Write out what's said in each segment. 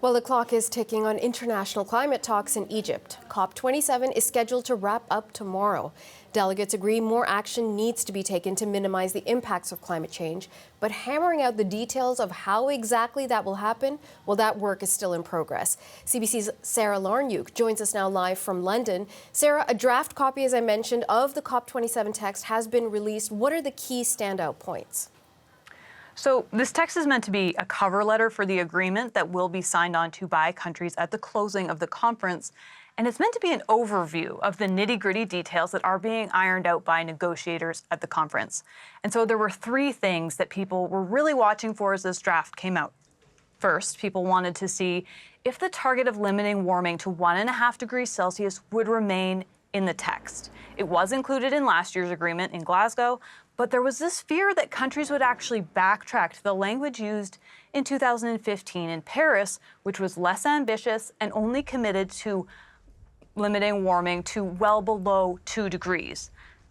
Well, the clock is ticking on international climate talks in Egypt. COP27 is scheduled to wrap up tomorrow. Delegates agree more action needs to be taken to minimize the impacts of climate change, but hammering out the details of how exactly that will happen, well, that work is still in progress. CBC's Sarah Larnuk joins us now live from London. Sarah, a draft copy, as I mentioned, of the COP27 text has been released. What are the key standout points? So this text is meant to be a cover letter for the agreement that will be signed on to by countries at the closing of the conference. And it's meant to be an overview of the nitty-gritty details that are being ironed out by negotiators at the conference. And so there were three things that people were really watching for as this draft came out. First, people wanted to see if the target of limiting warming to 1.5 degrees Celsius would remain in the text. It was included in last year's agreement in Glasgow, but there was this fear that countries would actually backtrack to the language used in 2015 in Paris, which was less ambitious and only committed to limiting warming to well below 2 degrees.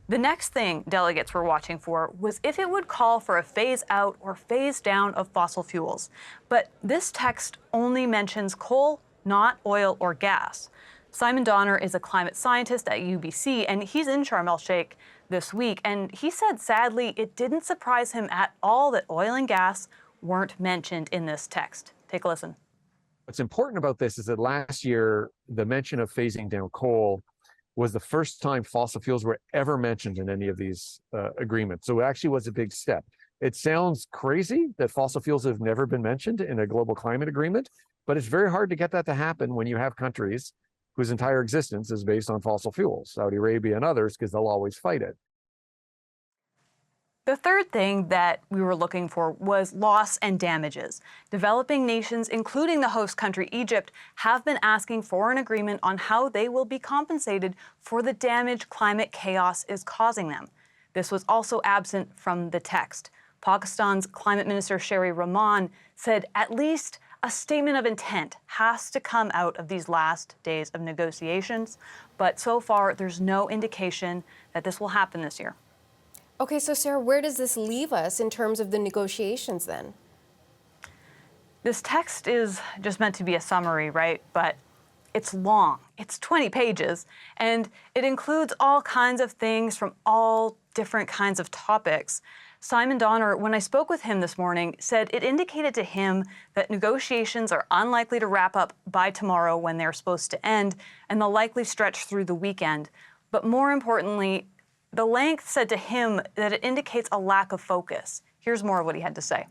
The next thing delegates were watching for was if it would call for a phase out or phase down of fossil fuels. But this text only mentions coal, not oil or gas. Simon Donner is a climate scientist at UBC, and he's in Sharm el-Sheikh this week. And he said, sadly, it didn't surprise him at all that oil and gas weren't mentioned in this text. Take a listen. What's important about this is that last year, the mention of phasing down coal was the first time fossil fuels were ever mentioned in any of these agreements. So it actually was a big step. It sounds crazy that fossil fuels have never been mentioned in a global climate agreement, but it's very hard to get that to happen when you have countries whose entire existence is based on fossil fuels, Saudi Arabia and others, because they'll always fight it. The third thing that we were looking for was loss and damages. Developing nations, including the host country Egypt, have been asking for an agreement on how they will be compensated for the damage climate chaos is causing them. This was also absent from the text. Pakistan's Climate Minister Sherry Rahman said at least a statement of intent has to come out of these last days of negotiations, but so far there's no indication that this will happen this year. Okay, so Sarah, where does this leave us in terms of the negotiations then? This text is just meant to be a summary, right? But it's long. It's 20 pages, and it includes all kinds of things from all different kinds of topics. Simon Donner, when I spoke with him this morning, said it indicated to him that negotiations are unlikely to wrap up by tomorrow when they're supposed to end, and they'll likely stretch through the weekend. But more importantly, the length said to him that it indicates a lack of focus. Here's more of what he had to say.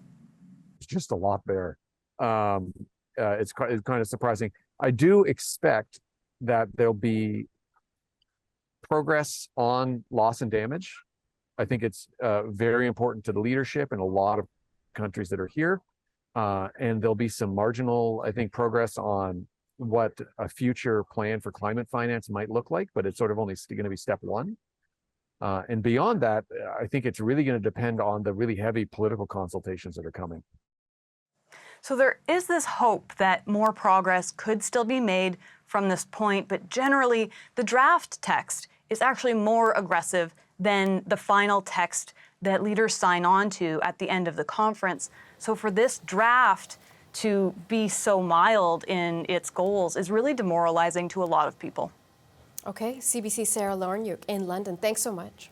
It's just a lot there. It's kind of surprising. I do expect that there'll be progress on loss and damage. I think it's very important to the leadership in a lot of countries that are here. And there'll be some marginal, I think, progress on what a future plan for climate finance might look like, but it's sort of only going to be step one. And beyond that, I think it's really going to depend on the really heavy political consultations that are coming. So there is this hope that more progress could still be made from this point, but generally the draft text is actually more aggressive than the final text that leaders sign on to at the end of the conference. So for this draft to be so mild in its goals is really demoralizing to a lot of people. Okay, CBC Sarah Larnuk in London. Thanks so much.